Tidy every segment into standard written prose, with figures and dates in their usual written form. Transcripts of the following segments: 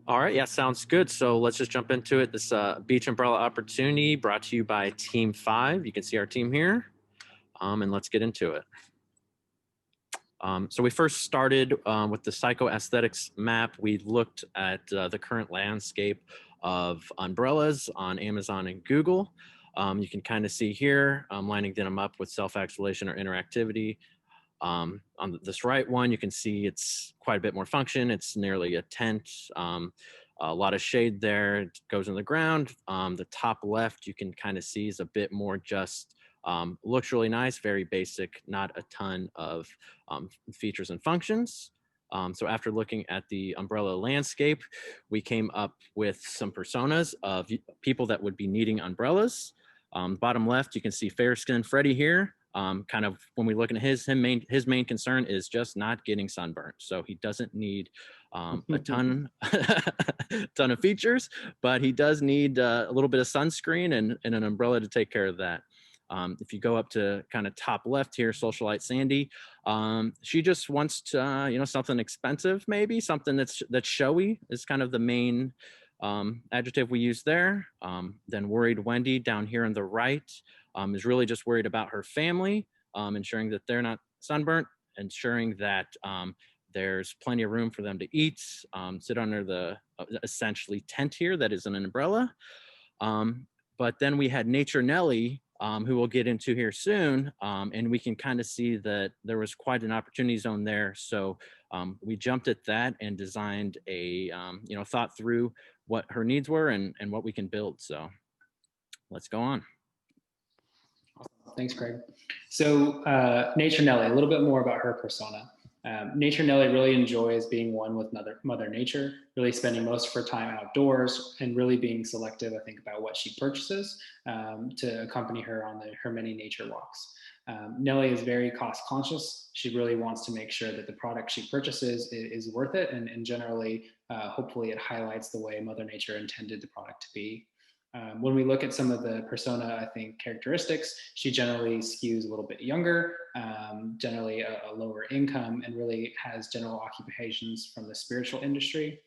All right, yeah, sounds good. So let's just jump into it. This beach umbrella opportunity brought to you by Team 5. You can see our team here, and let's get into it. So we first started with the psychoaesthetics map. We looked at the current landscape of umbrellas on Amazon and Google. You can kind of see here, lining them up with self-actualization or interactivity. On this right one, you can see it's quite a bit more function. It's nearly a tent, a lot of shade there. It goes in the ground. The top left, you can kind of see is a bit more just looks really nice, very basic, not a ton of features and functions. So after looking at the umbrella landscape, we came up with some personas of people that would be needing umbrellas. Bottom left, you can see fair skinned Freddie here. Kind of when we look at his main concern is just not getting sunburned. So he doesn't need a ton ton of features, but he does need a little bit of sunscreen and an umbrella to take care of that. If you go up to kind of top left here, Socialite Sandy, she just wants to, something expensive, maybe something that's showy is kind of the main adjective we use there. Then Worried Wendy down here on the right is really just worried about her family, ensuring that they're not sunburnt, ensuring that there's plenty of room for them to eat, sit under the essentially tent here that is an umbrella. But then we had Nature Nelly, who we'll get into here soon, and we can kind of see that there was quite an opportunity zone there. So we jumped at that and designed a, thought through what her needs were and what we can build. So let's go on. Thanks, Craig. So Nature Nelly, a little bit more about her persona. Nature Nelly really enjoys being one with Mother Nature, really spending most of her time outdoors and really being selective, I think, about what she purchases to accompany her on her many nature walks. Nelly is very cost conscious. She really wants to make sure that the product she purchases is worth it, and generally, hopefully it highlights the way Mother Nature intended the product to be. When we look at some of the persona, I think, characteristics, she generally skews a little bit younger, generally a lower income, and really has general occupations from the spiritual industry.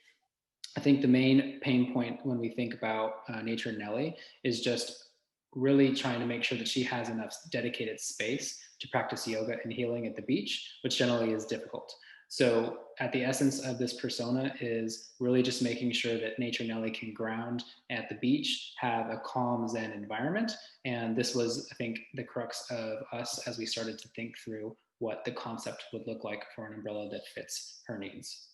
I think the main pain point when we think about Nature Nelly is just really trying to make sure that she has enough dedicated space to practice yoga and healing at the beach, which generally is difficult. So at the essence of this persona is really just making sure that Nature Nelly can ground at the beach, have a calm Zen environment. And this was, I think, the crux of us as we started to think through what the concept would look like for an umbrella that fits her needs.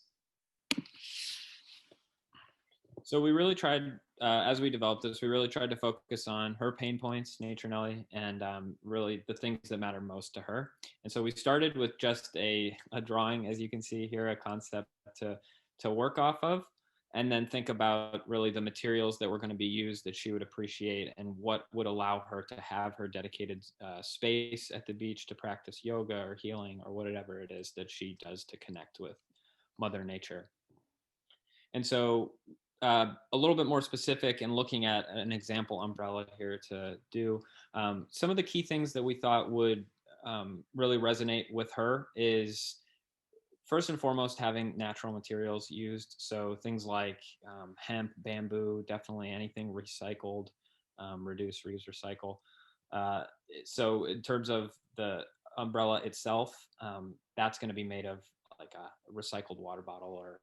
So we really tried, as we developed this, we really tried to focus on her pain points, Nature Nelly, and really the things that matter most to her. And so we started with just a drawing, as you can see here, a concept to work off of, and then think about really the materials that were going to be used that she would appreciate and what would allow her to have her dedicated space at the beach to practice yoga or healing or whatever it is that she does to connect with Mother Nature. And so a little bit more specific and looking at an example umbrella here to do. Some of the key things that we thought would really resonate with her is first and foremost having natural materials used. So things like hemp, bamboo, definitely anything recycled, reduce, reuse, recycle. So in terms of the umbrella itself, that's going to be made of like a recycled water bottle or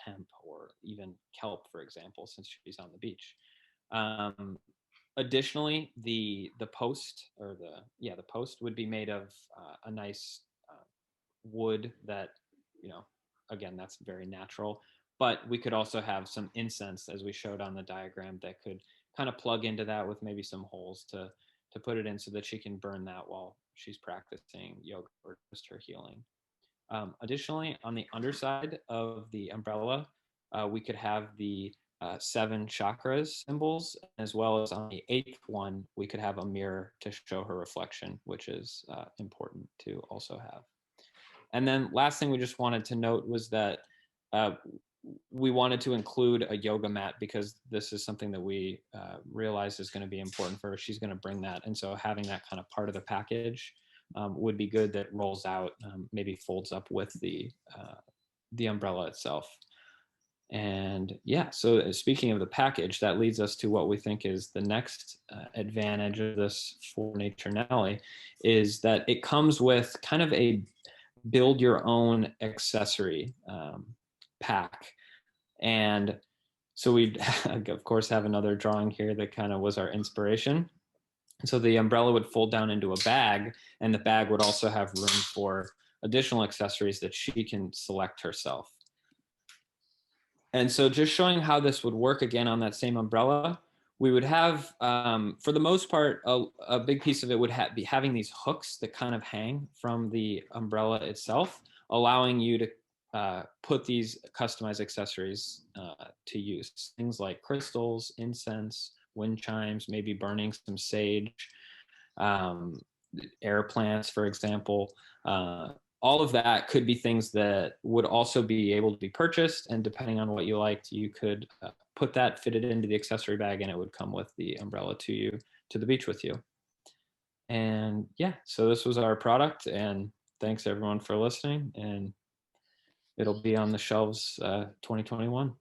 hemp or even kelp, for example, since she's on the beach. Additionally, the post or the post would be made of a nice wood that, again, that's very natural. But we could also have some incense, as we showed on the diagram, that could kind of plug into that with maybe some holes to put it in so that she can burn that while she's practicing yoga or just her healing. Additionally, on the underside of the umbrella, we could have the 7 chakras symbols, as well as on the 8th one, we could have a mirror to show her reflection, which is important to also have. And then last thing we just wanted to note was that we wanted to include a yoga mat because this is something that we realized is going to be important for her. She's going to bring that. And so having that kind of part of the package would be good, that rolls out, maybe folds up with the umbrella itself. And yeah, so speaking of the package, that leads us to what we think is the next advantage of this for Nature Nelly, is that it comes with kind of a build your own accessory pack. And so we of course have another drawing here that kind of was our inspiration. So the umbrella would fold down into a bag, and the bag would also have room for additional accessories that she can select herself. And so just showing how this would work again on that same umbrella, we would have, for the most part, a big piece of it would be having these hooks that kind of hang from the umbrella itself, allowing you to put these customized accessories to use. Things like crystals, incense, wind chimes, maybe burning some sage, air plants, for example. All of that could be things that would also be able to be purchased, and depending on what you liked, you could put that, fit it into the accessory bag, and it would come with the umbrella to you to the beach with you. And yeah, so this was our product, and thanks everyone for listening, and it'll be on the shelves 2021.